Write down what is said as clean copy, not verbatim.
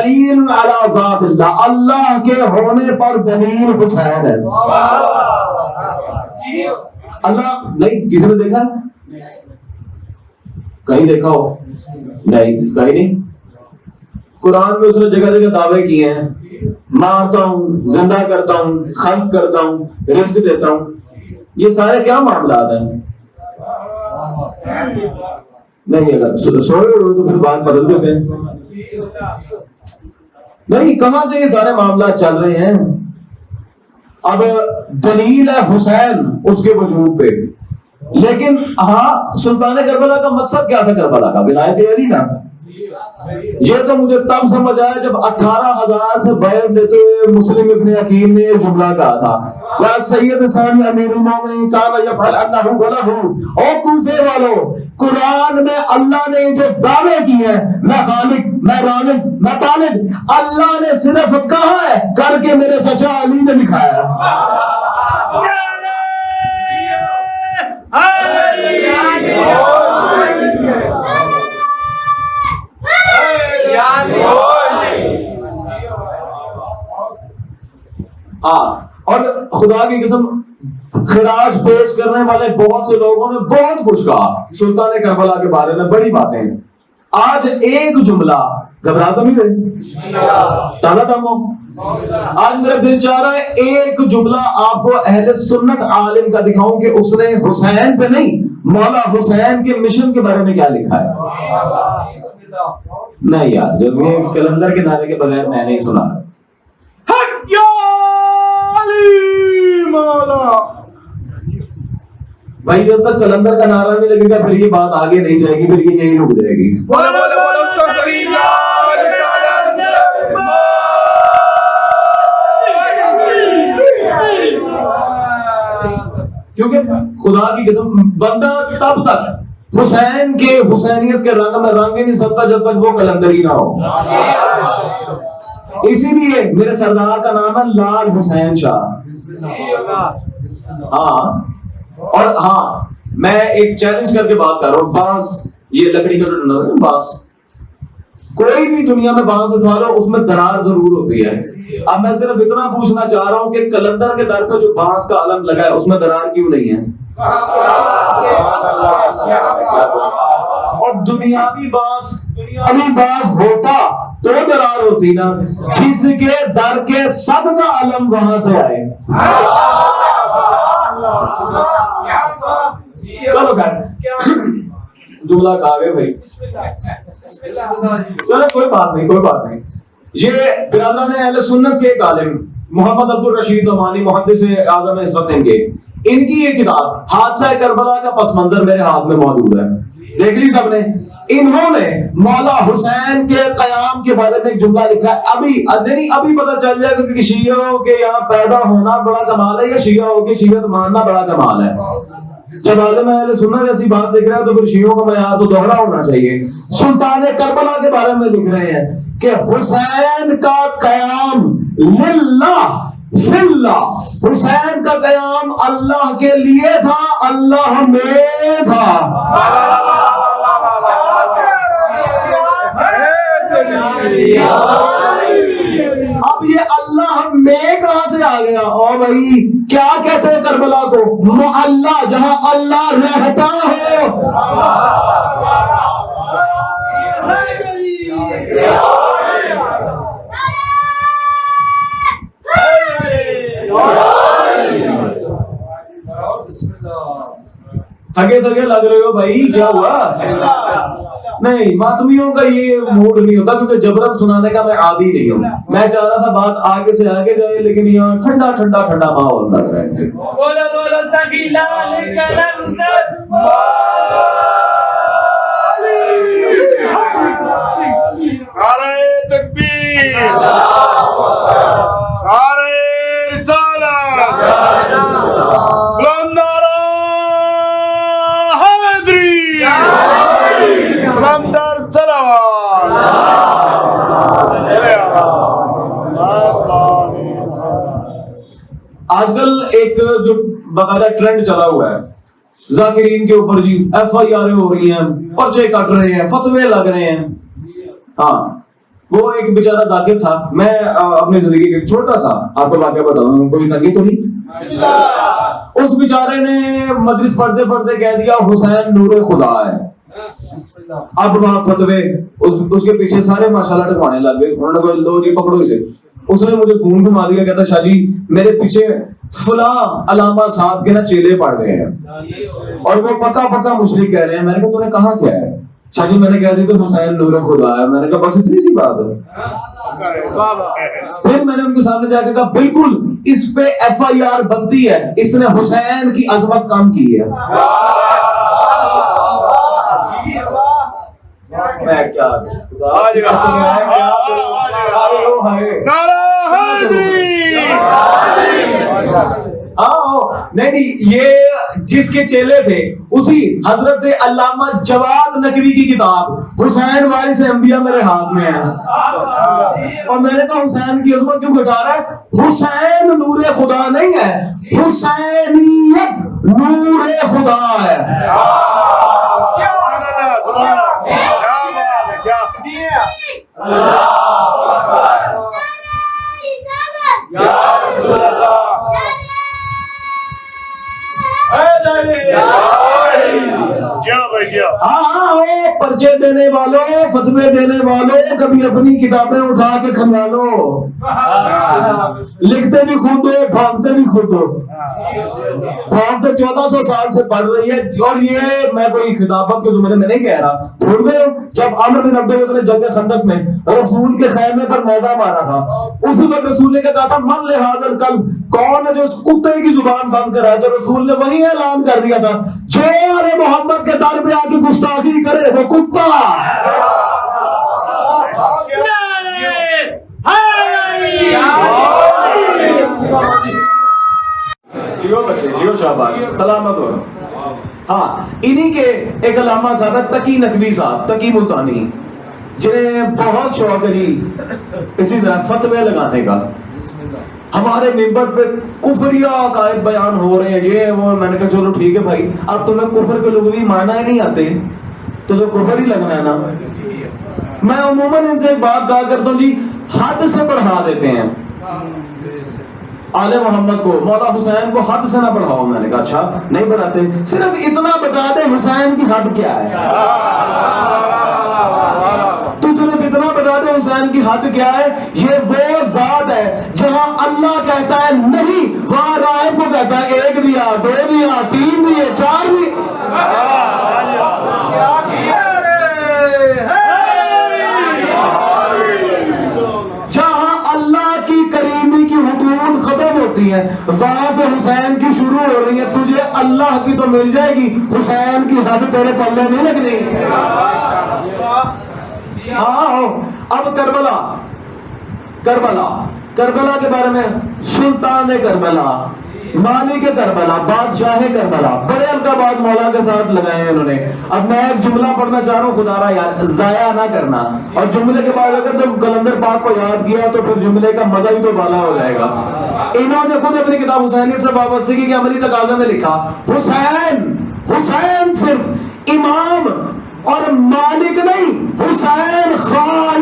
دلیل علی ذات اللہ، اللہ کے ہونے پر دلیل حسین ہے. اللہ نہیں کسی نے دیکھا؟ کہیں دیکھا ہو؟ نہیں کہیں نہیں. قرآن میں اس نے جگہ جگہ دعوے کیے ہیں، مارتا ہوں، زندہ کرتا ہوں، خلق کرتا ہوں، رزق دیتا ہوں. یہ سارے کیا معاملات ہیں؟ نہیں اگر سوئے ہوئے تو پھر بات بدل دیتے ہیں. نہیں کہاں سے یہ سارے معاملات چل رہے ہیں؟ اب دلیل ہے حسین اس کے وجود پہ، لیکن ہاں سلطان کربلا کا مقصد کیا تھا؟ کربلا کا ولایت علی نا. یہ تو مجھے تب سمجھ آیا جب 18,000 سے بیعت لیتے ہوئے مسلم ابن حکیم نے یہ جملہ کہا تھا، یا سید ثانی امیر المومنین کان یفعل انہ ولہ. او کوفے والو، قرآن میں اللہ نے جو دعوے کیے ہیں، میں خالق، میں رازق، میں پالق، اللہ نے صرف کہا ہے، کر کے میرے چچا علی نے دکھایا. اور خدا کی قسم خراج پیش کرنے والے بہت سے لوگوں نے بہت کچھ کہا سلطان کربلا کے بارے میں، بڑی باتیں. آج ایک جملہ، گھبرا تو نہیں رہے؟ تازہ دم ہو. آج میرا دل چاہ رہا ہے ایک جملہ آپ کو اہل سنت عالم کا دکھاؤں کہ اس نے حسین پہ نہیں، مولا حسین کے مشن کے بارے میں کیا لکھا ہے. نہیں یار، جب یہ کلندر کے نعرے کے بغیر میں نہیں سنا. بھائی جب تک کلندر کا نعرہ نہیں لگے گا پھر یہ بات آگے نہیں جائے گی، پھر یہ یہی رک جائے گی. کیونکہ خدا کی قسم بندہ تب تک حسین کے حسینیت کے رنگ میں رنگ ہی نہیں سکتا جب تک وہ کلندری نہ ہو. اسی لیے میرے سردار کا نام ہے لال حسین شاہ. ہاں اور ہاں میں ایک چیلنج کر کے بات کر رہا ہوں. بانس، یہ لکڑی کا جو ڈنڈا ہے بانس، کوئی بھی دنیا میں بانس اٹھا لو اس میں درار ضرور ہوتی ہے. اب میں صرف اتنا پوچھنا چاہ رہا ہوں کہ کلندر کے در پہ جو بانس کا علم لگا ہے اس میں درار کیوں نہیں ہے؟ اور دنیاوی بانس ہوتا تو درار ہوتی نا، جس کے در کے صد کا علم وہاں سے آئے. چلو خیر جملہ کہا گئے بھائی، چلو کوئی بات نہیں. یہ برادران اہل سنت کے ایک عالم محمد عبد الرشید نعمانی، محدث اعظم اس وقت ان کی یہ کتاب حادثہ کربلا کا پس منظر میرے ہاتھ میں موجود ہے، دیکھ لی سب نے. انہوں نے مولا حسین کے قیام کے بارے میں ایک جملہ لکھا ہے. ابھی پتہ چل جائے گا کہ شیعوں کے یہاں پیدا ہونا بڑا کمال ہے یا شیعوں کے شیعت ماننا بڑا کمال ہے. جب عالم اہل سنت ایسی بات لکھ رہا ہے تو پھر شیعوں کا معیار تو دوہرا ہونا چاہیے. سلطان کربلا کے بارے میں لکھ رہے ہیں کہ حسین کا قیام للہ فی اللہ، حسین کا قیام اللہ کے لیے تھا، اللہ میں تھا. اب یہ اللہ میں کہاں سے آ گیا؟ اور بھائی کیا کہتے ہیں کربلا کو؟ اللہ، جہاں اللہ رہتا ہو. تھکے لگ رہے ہو بھائی، کیا ہوا؟ نہیں، ماتمیوں کا یہ موڈ نہیں ہوتا کیونکہ جبرن سنانے کا میں عادی نہیں ہوں. میں چاہ رہا تھا بات آگے سے آگے جائے لیکن یہاں ٹھنڈا ماحول لگ رہا ہے. نعرہ تکبیر، نعرہ رسالت، بلند نعرہ حیدری، بلند در صلوات. آج کل ایک جو باقاعدہ ٹرینڈ چلا ہوا ہے ذاکرین کے اوپر، جی ایف آئی آر ہو رہی ہیں، پرچے کٹ رہے ہیں، فتوے لگ رہے ہیں. ہاں وہ ایک بیچارہ ذاکر تھا. میں اپنی زندگی کا چھوٹا سا آپ کو واقعہ بتا دوں, کوئی تنگی تو نہیں. اس بیچارے نے مجلس پڑھتے پڑھتے کہہ دیا حسین نور خدا ہے. اب وہاں فتوے اس کے پیچھے سارے ماشاءاللہ ٹکوانے لگ گئے. انہوں نے کہا لو جی پکڑو اسے. اس نے مجھے فون گھما دیا, کہتا شاہ جی میرے پیچھے فلاں علامہ صاحب کے نا چیلے پڑ گئے ہیں اور وہ پکا پکا مشرک کہہ رہے ہیں. میں نے کہا تو نے کہا کیا ہے؟ شاہ جی میں نے کہہ دی تو حسین نور خدا ہے. میں نے کہا بس اتنی سی بات ہے. پھر میں نے ان کے سامنے جا کے کہا بالکل اس پہ ایف آئی آر بنتی ہے, اس نے حسین کی عظمت کم کی ہے. میں کیا نہیں, یہ جس کے چیلے تھے اسی حضرت علامہ جواد نقوی کی کتاب حسین وارث انبیاء میرے ہاتھ میں ہے. اور میں نے کہا حسین کی عظمت کیوں گھٹا رہا ہے؟ حسین نور خدا نہیں ہے, حسینیت نور خدا ہے. ہاں پرچے دینے والوں, فتوے دینے والوں, کبھی اپنی کتابیں اٹھا کے کھنگا لو. لکھتے بھی خود ہو, بھاگتے بھی خود ہو. بھاگتے 1400 سال سے پڑھ رہی ہے. اور یہ میں کوئی خطابت کے زمرے میں نہیں کہہ رہا. بھول گئے جب عامر بن عبد العزیز نے جنگ خندق میں رسول کے خیمے پر نیزہ مارا تھا, اسی وقت رسول نے کہا تھا من لہذا القلب, کون ہے جو اس کتے کی زبان بند کرائے؟ تو رسول نے وہی اعلان کر دیا تھا جو ارے محمد کے در پہ آ کے گستاخی کرے وہ کتا. جیو بچے جیو شاباش سلامت ہو. ہاں انہی کے ایک علامہ صاحب تقی نقوی صاحب, تقی ملتانی, جنہیں بہت شوق ہے جی اسی طرح فتوے لگانے کا. ہمارے ممبر پہ کفریہ عقائد بیان ہو رہے ہیں یہ وہ. میں نے کہا چلو ٹھیک ہے بھائی, اب تمہیں کفر کے لغوی معنی ہی نہیں آتے تو کفر ہی لگنا ہے نا. میں عموماً ان سے ایک بات کہا کرتا ہوں جی, حد سے بڑھا دیتے ہیں آل محمد کو, مولا حسین کو حد سے نہ بڑھاؤ. میں نے کہا اچھا نہیں بڑھاتے, صرف اتنا بتا دے حسین کی حد کیا ہے. تو صرف اتنا بتا دے حسین کی حد کیا ہے. یہ وہ ذات ہے جہاں اللہ کہتا ہے نہیں, وہاں رائے کو کہتا ہے 1 دیا 2 دیا 3 دیے 4 دیے. جہاں اللہ کی کریمی کی حدود ختم ہوتی ہیں وہاں سے حسین کی شروع ہو رہی ہے. تجھے اللہ کی تو مل جائے گی, حسین کی حد تیرے پلے نہیں لگنی. ہاں اب کربلا کے بارے میں, سلطان کربلا, مالک کربلا, بادشاہ کربلا, بڑے القابات مولا کے ساتھ لگائے ہیں انہوں نے. اب میں ایک جملہ پڑھنا چاہ رہا ہوں, خدا را یار ضائع نہ کرنا, اور جملے کے بعد اگر جب کلندر پاک کو یاد کیا تو پھر جملے کا مزہ ہی تو بالا ہو جائے گا. انہوں نے خود اپنی کتاب حسینیت سے وابستگی کے عملی تقاضے میں لکھا حسین صرف امام اور مالک نہیں, حسین خان